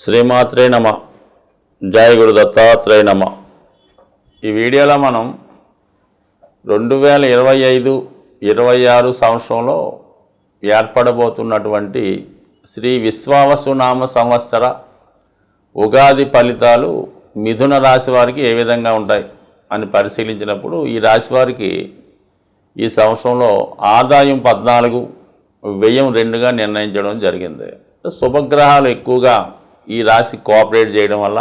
శ్రీమాత్రే నమ. జయ గురు దత్తాత్రేయ నమ. ఈ వీడియోలో మనం 2025-26 సంవత్సరంలో ఏర్పడబోతున్నటువంటి శ్రీ విశ్వావసునామ సంవత్సర ఉగాది ఫలితాలు మిథున రాశి వారికి ఏ విధంగా ఉంటాయి అని పరిశీలించినప్పుడు ఈ రాశి వారికి ఈ సంవత్సరంలో ఆదాయం 14, వ్యయం 2గా నిర్ణయించడం జరిగింది. శుభగ్రహాలు ఎక్కువగా ఈ రాశి కోఆపరేట్ చేయడం వల్ల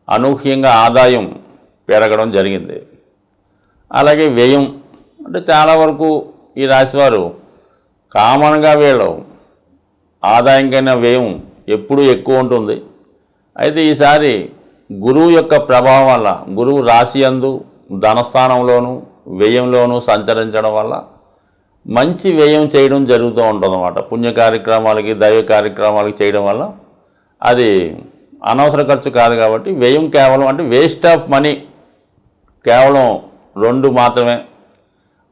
అనూహ్యంగా ఆదాయం పెరగడం జరిగింది. అలాగే వ్యయం అంటే చాలా వరకు ఈ రాశివారు కామన్గా వీళ్ళు ఆదాయం కన్నా వ్యయం ఎప్పుడూ ఎక్కువ ఉంటుంది. అయితే ఈసారి గురువు యొక్క ప్రభావం వల్ల గురువు రాశి యందు ధనస్థానంలోనూ వ్యయంలోనూ సంచరించడం వల్ల మంచి వ్యయం చేయడం జరుగుతూ ఉంటుందన్నమాట. పుణ్య కార్యక్రమాలకి దైవ కార్యక్రమాలకి చేయడం వల్ల అది అనవసర ఖర్చు కాదు కాబట్టి వ్యయం కేవలం అంటే వేస్ట్ ఆఫ్ మనీ కేవలం 2 మాత్రమే,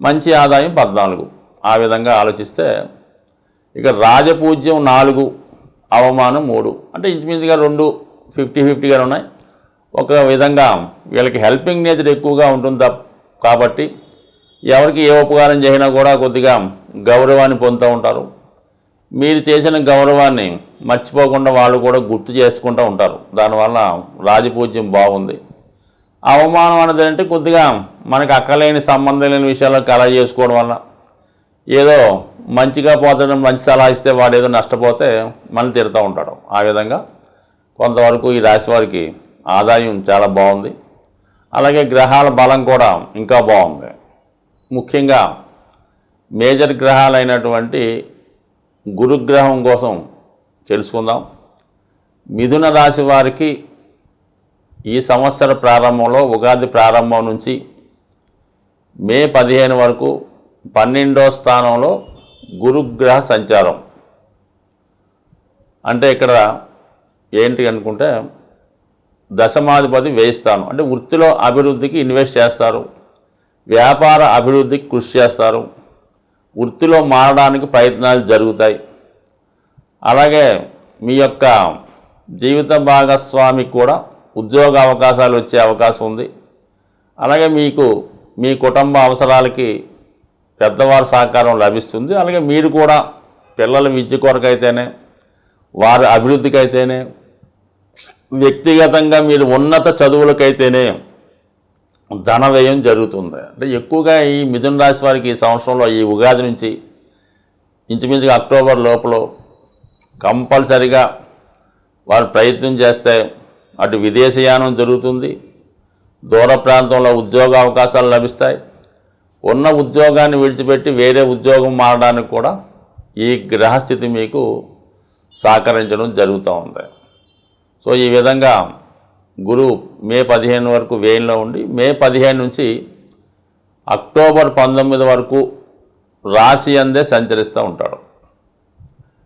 మంచి ఆదాయం 14. ఆ విధంగా ఆలోచిస్తే ఇక రాజపూజ్యం 4, అవమానం 3 అంటే ఇంచుమించుగా 2 50-50గా ఉన్నాయి. ఒక విధంగా వీళ్ళకి హెల్పింగ్ నేచర్ ఎక్కువగా ఉంటుంది కాబట్టి ఎవరికి ఏ ఉపకారం చేసినా కూడా కొద్దిగా గౌరవాన్ని పొందుతూ ఉంటారు. మీరు చేసిన గౌరవాన్ని మర్చిపోకుండా వాళ్ళు కూడా గుర్తు చేసుకుంటూ ఉంటారు. దానివల్ల రాజపూజ్యం బాగుంది. అవమానం అనేది అంటే కొద్దిగా మనకు అక్కలేని సంబంధం లేని విషయాల్లో కలగ చేసుకోవడం వల్ల ఏదో మంచిగా పోతాడు, మంచి సలహా ఇస్తే వాడు ఏదో నష్టపోతే మనం తిడుతూ ఉంటాడు. ఆ విధంగా కొంతవరకు ఈ రాశి వారికి ఆదాయం చాలా బాగుంది. అలాగే గ్రహాల బలం కూడా ఇంకా బాగుంది. ముఖ్యంగా మేజర్ గ్రహాలైనటువంటి గురుగ్రహం కోసం తెలుసుకుందాం. మిథున రాశి వారికి ఈ సంవత్సర ప్రారంభంలో ఉగాది ప్రారంభం నుంచి మే 15 వరకు 12వ స్థానంలో గురుగ్రహ సంచారం. అంటే ఇక్కడ ఏంటి అనుకుంటే దశమాధిపతి వ్యయిస్తాను అంటే వృత్తిలో అభివృద్ధికి ఇన్వెస్ట్ చేస్తారు, వ్యాపార అభివృద్ధికి కృషి చేస్తారు, వృత్తిలో మారడానికి ప్రయత్నాలు జరుగుతాయి. అలాగే మీ యొక్క జీవిత భాగస్వామికి కూడా ఉద్యోగ అవకాశాలు వచ్చే అవకాశం ఉంది. అలాగే మీకు మీ కుటుంబ అవసరాలకి పెద్దవారి సహకారం లభిస్తుంది. అలాగే మీరు కూడా పిల్లల విద్య కొరకైతేనే, వారి అభివృద్ధికి అయితేనే, వ్యక్తిగతంగా మీరు ఉన్నత చదువులకైతేనే ధన వ్యయం జరుగుతుంది. అంటే ఎక్కువగా ఈ మిథున రాశి వారికి ఈ సంవత్సరంలో ఈ ఉగాది నుంచి ఇంచుమించుగా అక్టోబర్ లోపల కంపల్సరిగా వారు ప్రయత్నం చేస్తే అటు విదేశయానం జరుగుతుంది, దూర ప్రాంతంలో ఉద్యోగ అవకాశాలు లభిస్తాయి. ఉన్న ఉద్యోగాన్ని విడిచిపెట్టి వేరే ఉద్యోగం మారడానికి కూడా ఈ గ్రహస్థితి మీకు సహకరించడం జరుగుతూ ఉంది. సో ఈ విధంగా గురువు మే 15 వరకు వ్యయంలో ఉండి మే 15 నుంచి అక్టోబర్ 19 వరకు రాశి అందే సంచరిస్తూ ఉంటాడు.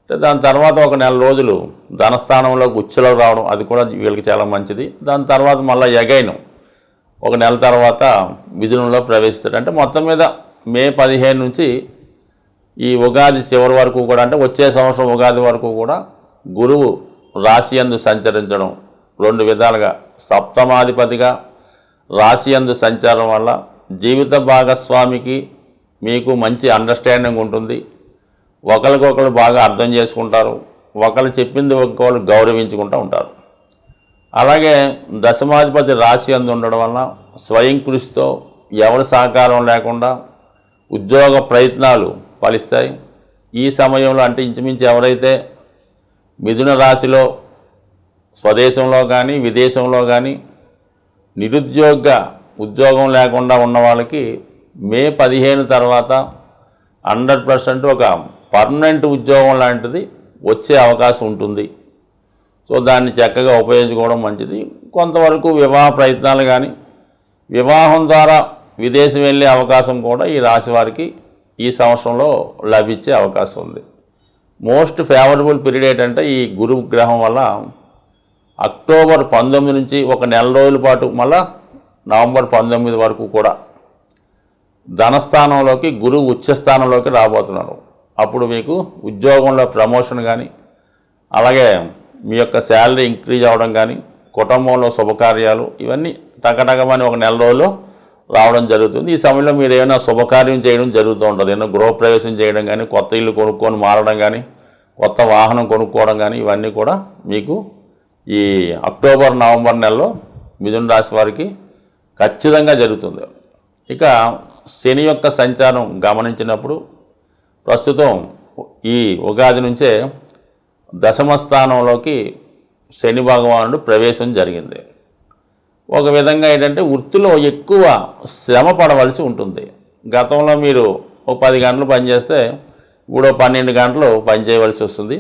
అంటే దాని తర్వాత ఒక నెల రోజులు ధనస్థానంలో ఉచ్చులో రావడం అది కూడా వీళ్ళకి చాలా మంచిది. దాని తర్వాత మళ్ళీ ఎగైన్ ఒక నెల తర్వాత మిథునంలో ప్రవేశిస్తాడు. అంటే మొత్తం మీద మే 15 నుంచి ఈ ఉగాది చివరి వరకు కూడా అంటే వచ్చే సంవత్సరం ఉగాది వరకు కూడా గురువు రాశి యందు సంచరించడం 2 విధాలుగా సప్తమాధిపతిగా రాశి యందు సంచారం వల్ల జీవిత భాగస్వామికి మీకు మంచి అండర్స్టాండింగ్ ఉంటుంది. ఒకరికొకరు బాగా అర్థం చేసుకుంటారు, ఒకరు చెప్పింది ఒకరు గౌరవించుకుంటూ ఉంటారు. అలాగే దశమాధిపతి రాశి యందు ఉండడం వల్ల స్వయం కృషితో ఎవరి సహకారం లేకుండా ఉద్యోగ ప్రయత్నాలు ఫలిస్తాయి. ఈ సమయంలో అంటే ఇంచుమించు ఎవరైతే మిథున రాశిలో స్వదేశంలో కానీ విదేశంలో కానీ నిరుద్యోగ ఉద్యోగం లేకుండా ఉన్న వాళ్ళకి మే 15 తర్వాత 100% ఒక పర్మనెంట్ ఉద్యోగం లాంటిది వచ్చే అవకాశం ఉంటుంది. సో దాన్ని చక్కగా ఉపయోగించుకోవడం మంచిది. కొంతవరకు వివాహ ప్రయత్నాలు కానీ వివాహం ద్వారా విదేశం వెళ్ళే అవకాశం కూడా ఈ రాశి వారికి ఈ సంవత్సరంలో లభించే అవకాశం ఉంది. మోస్ట్ ఫేవరబుల్ పీరియడ్ ఏంటంటే ఈ గురు గ్రహం వల్ల అక్టోబర్ 19 నుంచి ఒక నెల రోజుల పాటు మళ్ళా నవంబర్ 19 వరకు కూడా ధనస్థానంలోకి గురువు ఉచ్చస్థానంలోకి రాబోతున్నారు. అప్పుడు మీకు ఉద్యోగంలో ప్రమోషన్ కానీ అలాగే మీ యొక్క శాలరీ ఇంక్రీజ్ అవ్వడం కానీ, కుటుంబంలో శుభకార్యాలు ఇవన్నీ టకటకమని ఒక నెల రోజుల్లో రావడం జరుగుతుంది. ఈ సమయంలో మీరు ఏమైనా శుభకార్యం చేయడం జరుగుతూ ఉంటుంది. ఏమైనా గృహప్రవేశం చేయడం కానీ, కొత్త ఇల్లు కొనుక్కొని మారడం కానీ, కొత్త వాహనం కొనుక్కోవడం కానీ ఇవన్నీ కూడా మీకు ఈ అక్టోబర్ నవంబర్ నెలలో మిథున రాశి వారికి ఖచ్చితంగా జరుగుతుంది. ఇక శని యొక్క సంచారం గమనించినప్పుడు ప్రస్తుతం ఈ ఉగాది నుంచే దశమ స్థానంలోకి శని భగవానుడు ప్రవేశం జరిగింది. ఒక విధంగా ఏంటంటే వృత్తిలో ఎక్కువ శ్రమ పడవలసి ఉంటుంది. గతంలో మీరు ఒక 10 గంటలు పనిచేస్తే ఇప్పుడు 12 గంటలు పనిచేయవలసి వస్తుంది.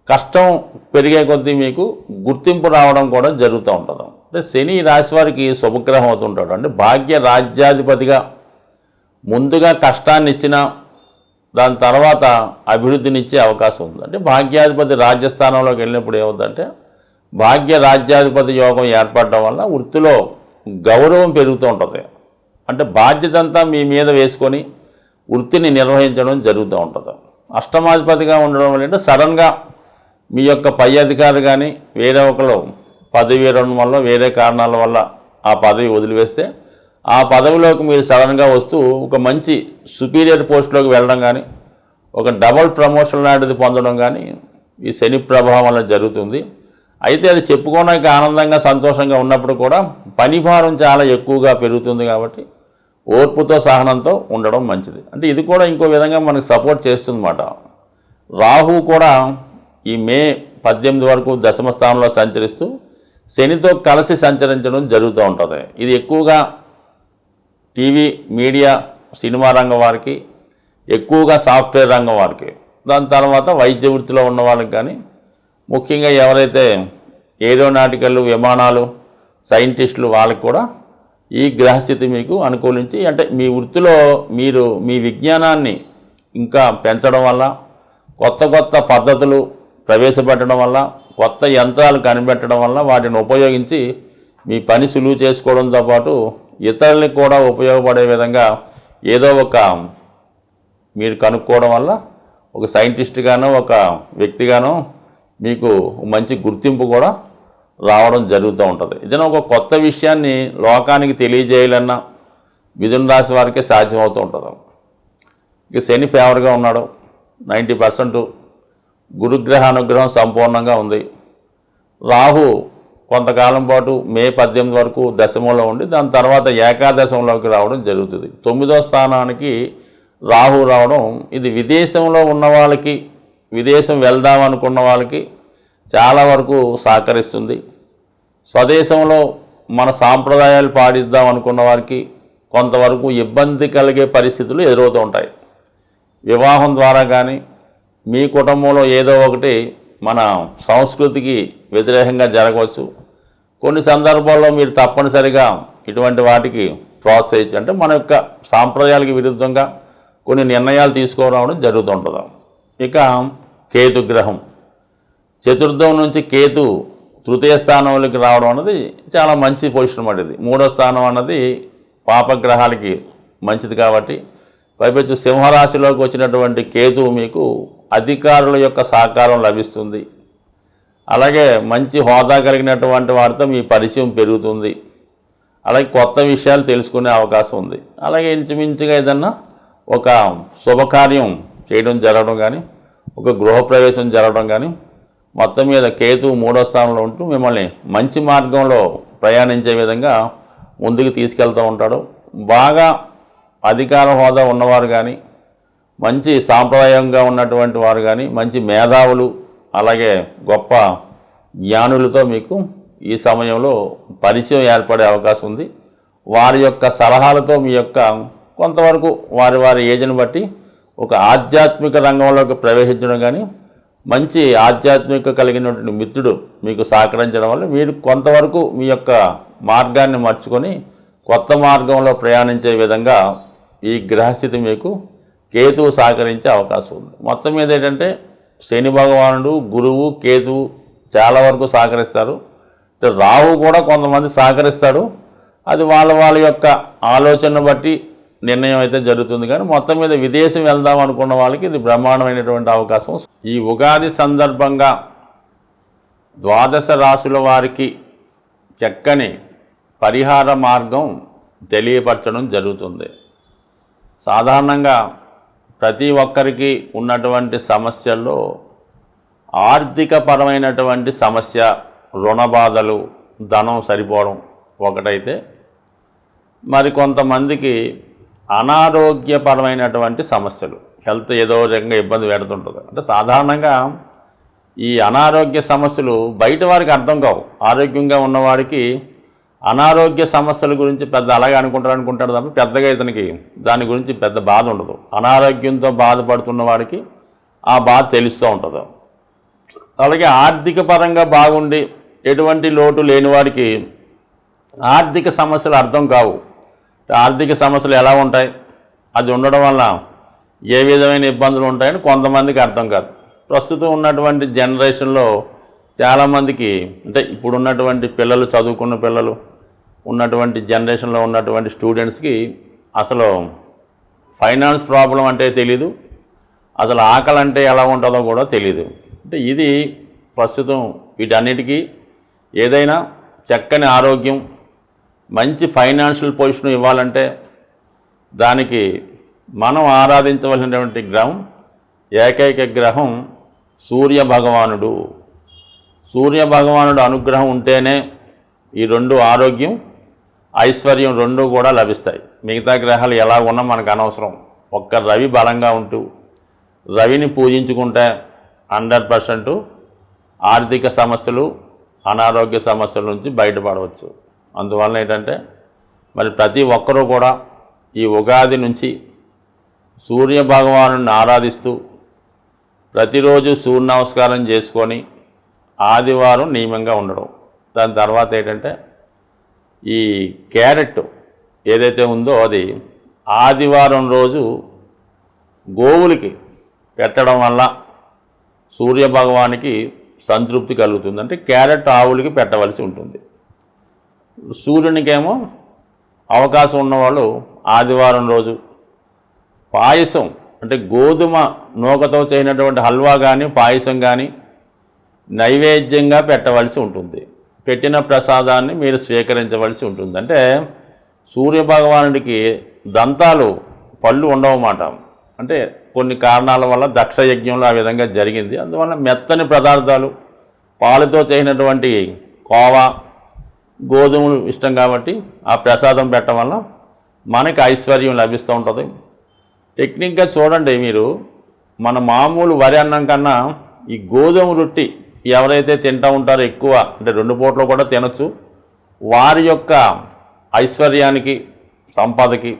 కష్టం పెరిగే కొద్దీ మీకు గుర్తింపు రావడం కూడా జరుగుతూ ఉంటుంది. అంటే శని రాశి వారికి శుభగ్రహం అవుతుంటాడు. అంటే భాగ్య రాజ్యాధిపతిగా ముందుగా కష్టాన్ని ఇచ్చిన దాని తర్వాత అభివృద్ధినిచ్చే అవకాశం ఉంది. అంటే భాగ్యాధిపతి రాజ్యస్థానంలోకి వెళ్ళినప్పుడు ఏమవుతుందంటే భాగ్య రాజ్యాధిపతి యోగం ఏర్పడడం వల్ల వృత్తిలో గౌరవం పెరుగుతూ ఉంటుంది. అంటే బాధ్యత అంతా మీ మీద వేసుకొని వృత్తిని నిర్వహించడం జరుగుతూ ఉంటుంది. అష్టమాధిపతిగా ఉండడం వల్ల సడన్గా మీ యొక్క పై అధికారి కానీ వేరే ఒకరు పదవి వేయడం వల్ల వేరే కారణాల వల్ల ఆ పదవి వదిలివేస్తే ఆ పదవిలోకి మీరు సడన్గా వస్తూ ఒక మంచి సుపీరియర్ పోస్ట్లోకి వెళ్ళడం కానీ, ఒక డబుల్ ప్రమోషన్ లాంటిది పొందడం కానీ ఈ శని ప్రభావం వల్ల జరుగుతుంది. అయితే అది చెప్పుకోవడానికి ఆనందంగా సంతోషంగా ఉన్నప్పుడు కూడా పని భారం చాలా ఎక్కువగా పెరుగుతుంది. కాబట్టి ఓర్పుతో సహనంతో ఉండడం మంచిది. అంటే ఇది కూడా ఇంకో విధంగా మనకు సపోర్ట్ చేస్తుందన్నమాట. రాహు కూడా ఈ మే 18 వరకు దశమ స్థానంలో సంచరిస్తూ శనితో కలిసి సంచరించడం జరుగుతూ ఉంటుంది. ఇది ఎక్కువగా టీవీ మీడియా సినిమా రంగం వారికి, ఎక్కువగా సాఫ్ట్వేర్ రంగం వారికి, దాని తర్వాత వైద్య వృత్తిలో ఉన్న వాళ్ళకి కానీ, ముఖ్యంగా ఎవరైతే ఏరోనాటికల్ విమానాలు సైంటిస్టులు వాళ్ళకి కూడా ఈ గ్రహస్థితి మీకు అనుకూలించి అంటే మీ వృత్తిలో మీరు మీ విజ్ఞానాన్ని ఇంకా పెంచడం వల్ల, కొత్త కొత్త పద్ధతులు ప్రవేశపెట్టడం వల్ల, కొత్త యంత్రాలు కనిపెట్టడం వల్ల వాటిని ఉపయోగించి మీ పని సులువు చేసుకోవడంతో పాటు ఇతరులకు కూడా ఉపయోగపడే విధంగా ఏదో ఒక మీరు కనుక్కోవడం వల్ల ఒక సైంటిస్ట్గానో ఒక వ్యక్తిగానో మీకు మంచి గుర్తింపు కూడా రావడం జరుగుతూ ఉంటుంది. ఏదైనా ఒక కొత్త విషయాన్ని లోకానికి తెలియజేయాలన్నా మిథున రాశి వారికే సాధ్యమవుతూ ఉంటుంది. ఇక శని ఫేవర్గా ఉన్నాడు 90%. గురుగ్రహానుగ్రహం సంపూర్ణంగా ఉంది. రాహు కొంతకాలం పాటు మే 18 వరకు దశమంలో ఉండి దాని తర్వాత ఏకాదశంలోకి రావడం జరుగుతుంది. 9వ స్థానానికి రాహు రావడం ఇది విదేశంలో ఉన్న వాళ్ళకి, విదేశం వెళ్దాం అనుకున్న వాళ్ళకి చాలా వరకు సహకరిస్తుంది. స్వదేశంలో మన సాంప్రదాయాలు పాటిద్దాం అనుకున్న వారికి కొంతవరకు ఇబ్బంది కలిగే పరిస్థితులు ఎదురవుతూ ఉంటాయి. వివాహం ద్వారా కానీ మీ కుటుంబంలో ఏదో ఒకటి మన సంస్కృతికి వ్యతిరేకంగా జరగవచ్చు. కొన్ని సందర్భాల్లో మీరు తప్పనిసరిగా ఇటువంటి వాటికి ప్రోత్సహించి అంటే మన యొక్క సాంప్రదాయాలకు విరుద్ధంగా కొన్ని నిర్ణయాలు తీసుకురావడం జరుగుతుంటుంది. ఇక కేతు గ్రహం చతుర్థం నుంచి కేతు తృతీయ స్థానంలోకి రావడం అన్నది చాలా మంచి పొజిషన్ అన్నమాట. ఇది 3వ స్థానం అన్నది పాపగ్రహాలకి మంచిది కాబట్టి పైపెచ్చు సింహరాశిలోకి వచ్చినటువంటి కేతువు మీకు అధికారుల యొక్క సహకారం లభిస్తుంది. అలాగే మంచి హోదా కలిగినటువంటి వారితో మీ పరిచయం పెరుగుతుంది. అలాగే కొత్త విషయాలు తెలుసుకునే అవకాశం ఉంది. అలాగే ఇంచుమించుగా ఏదన్నా ఒక శుభకార్యం చేయడం జరగడం కానీ, ఒక గృహప్రవేశం జరగడం కానీ, మొత్తం మీద కేతువు 3వ స్థానంలో ఉంటూ మిమ్మల్ని మంచి మార్గంలో ప్రయాణించే విధంగా ముందుకు తీసుకెళ్తూ ఉంటాడు. బాగా అధికార హోదా ఉన్నవారు కానీ, మంచి సాంప్రదాయంగా ఉన్నటువంటి వారు కానీ, మంచి మేధావులు, అలాగే గొప్ప జ్ఞానులతో మీకు ఈ సమయంలో పరిచయం ఏర్పడే అవకాశం ఉంది. వారి యొక్క సలహాలతో మీ యొక్క కొంతవరకు వారి వారి ఏజ్ని బట్టి ఒక ఆధ్యాత్మిక రంగంలోకి ప్రవేశించడం కానీ, మంచి ఆధ్యాత్మిక కలిగినటువంటి మిత్రుడు మీకు సహకరించడం వల్ల మీరు కొంతవరకు మీ యొక్క మార్గాన్ని మార్చుకొని కొత్త మార్గంలో ప్రయాణించే విధంగా ఈ గ్రహస్థితి మీకు కేతువు సహకరించే అవకాశం ఉంది. మొత్తం మీద ఏంటంటే శని భగవానుడు, గురువు, కేతువు చాలా వరకు సహకరిస్తారు. రాహు కూడా కొంతమంది సహకరిస్తాడు. అది వాళ్ళ యొక్క ఆలోచనను బట్టి నిర్ణయం అయితే జరుగుతుంది. కానీ మొత్తం మీద విదేశం వెళ్దాం అనుకున్న వాళ్ళకి ఇది బ్రహ్మాండమైనటువంటి అవకాశం. ఈ ఉగాది సందర్భంగా ద్వాదశ రాశుల వారికి చక్కని పరిహార మార్గం తెలియపరచడం జరుగుతుంది. సాధారణంగా ప్రతి ఒక్కరికి ఉన్నటువంటి సమస్యల్లో ఆర్థికపరమైనటువంటి సమస్య, రుణ బాధలు, ధనం సరిపోవడం ఒకటైతే, మరి కొంతమందికి అనారోగ్యపరమైనటువంటి సమస్యలు, హెల్త్ ఏదో రకంగా ఇబ్బంది పెడుతుంటుంది. అంటే సాధారణంగా ఈ అనారోగ్య సమస్యలు బయట వారికి అర్థం కావు. ఆరోగ్యంగా ఉన్నవాడికి అనారోగ్య సమస్యల గురించి పెద్ద అలాగే అనుకుంటాడు తప్ప పెద్దగా ఇతనికి దాని గురించి పెద్ద బాధ ఉండదు. అనారోగ్యంతో బాధపడుతున్న వాడికి ఆ బాధ తెలుస్తూ ఉంటుంది. అలాగే ఆర్థిక పరంగా బాగుండి ఎటువంటి లోటు లేని వాడికి ఆర్థిక సమస్యలు అర్థం కావు. ఆర్థిక సమస్యలు ఎలా ఉంటాయి, అది ఉండడం వల్ల ఏ విధమైన ఇబ్బందులు ఉంటాయని కొంతమందికి అర్థం కాదు. ప్రస్తుతం ఉన్నటువంటి జనరేషన్లో చాలామందికి, అంటే ఇప్పుడు ఉన్నటువంటి పిల్లలు, చదువుకున్న పిల్లలు ఉన్నటువంటి జనరేషన్లో ఉన్నటువంటి స్టూడెంట్స్కి అసలు ఫైనాన్స్ ప్రాబ్లం అంటే తెలీదు, అసలు ఆకలి అంటే ఎలా ఉంటుందో కూడా తెలీదు. అంటే ఇది ప్రస్తుతం వీటన్నిటికీ ఏదైనా చక్కని ఆరోగ్యం, మంచి ఫైనాన్షియల్ పొజిషన్ ఇవ్వాలంటే దానికి మనం ఆరాధించవలసినటువంటి గ్రహం, ఏకైక గ్రహం సూర్య భగవానుడు. సూర్య భగవానుడు అనుగ్రహం ఉంటేనే ఈ రెండు, ఆరోగ్యం, ఐశ్వర్యం రెండు కూడా లభిస్తాయి. మిగతా గ్రహాలు ఎలా ఉన్నా మనకు అనవసరం. ఒక్క రవి బలంగా ఉంటూ రవిని పూజించుకుంటే 100% ఆర్థిక సమస్యలు, అనారోగ్య సమస్యల నుంచి బయటపడవచ్చు. అందువలన ఏంటంటే మరి ప్రతి ఒక్కరూ కూడా ఈ ఉగాది నుంచి సూర్య భగవానుడిని ఆరాధిస్తూ ప్రతిరోజు సూర్య నమస్కారం చేసుకొని ఆదివారం నియమంగా ఉండడం. దాని తర్వాత ఏంటంటే ఈ క్యారెట్ ఏదైతే ఉందో అది ఆదివారం రోజు గోవులకి పెట్టడం వల్ల సూర్య భగవానికి సంతృప్తి కలుగుతుంది. అంటే క్యారెట్ ఆవులకి పెట్టవలసి ఉంటుంది. సూర్యునికేమో అవకాశం ఉన్నవాళ్ళు ఆదివారం రోజు పాయసం, అంటే గోధుమ నూకతో చేయనటువంటి హల్వా కానీ పాయసం కానీ నైవేద్యంగా పెట్టవలసి ఉంటుంది. పెట్టిన ప్రసాదాన్ని మీరు స్వీకరించవలసి ఉంటుంది. అంటే సూర్యభగవానుడికి దంతాలు, పళ్ళు ఉండవన్నమాట. అంటే కొన్ని కారణాల వల్ల దక్ష యజ్ఞంలో ఆ విధంగా జరిగింది. అందువల్ల మెత్తని పదార్థాలు, పాలతో చేసినటువంటి కోవా, గోధుమలు ఇష్టం కాబట్టి ఆ ప్రసాదం పెట్టడం వల్ల మనకి ఐశ్వర్యం లభిస్తూ ఉంటుంది. టెక్నిక్గా చూడండి, మీరు మన మామూలు వరి అన్నం కన్నా ఈ గోధుమ రొట్టి ఎవరైతే తింటూ ఉంటారో ఎక్కువ, అంటే 2 పూటలు కూడా తినచ్చు, వారి యొక్క ఐశ్వర్యానికి, సంపదకి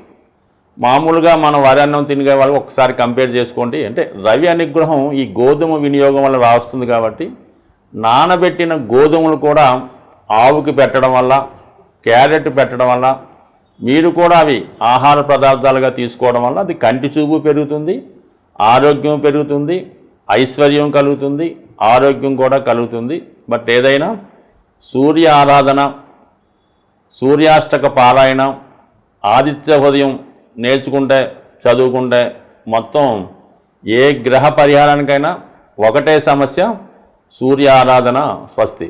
మామూలుగా మనం వరి అన్నం తినే వాళ్ళు ఒకసారి కంపేర్ చేసుకోండి. అంటే రవి అనుగ్రహం ఈ గోధుమ వినియోగం వల్ల రాస్తుంది కాబట్టి నానబెట్టిన గోధుమలు కూడా ఆవుకి పెట్టడం వల్ల, క్యారెట్ పెట్టడం వల్ల, మీరు కూడా అవి ఆహార పదార్థాలుగా తీసుకోవడం వల్ల అది కంటి చూపు పెరుగుతుంది, ఆరోగ్యం పెరుగుతుంది, ఐశ్వర్యం కలుగుతుంది, ఆరోగ్యం కూడా కలుగుతుంది. బట్ ఏదైనా సూర్య ఆరాధన, సూర్యాష్టక పారాయణ, ఆదిత్య హృదయం నేర్చుకుంటే, చదువుకుంటే మొత్తం ఏ గ్రహ పరిహారానికైనా ఒకటే సమస్య, సూర్య ఆరాధన. స్వస్తి.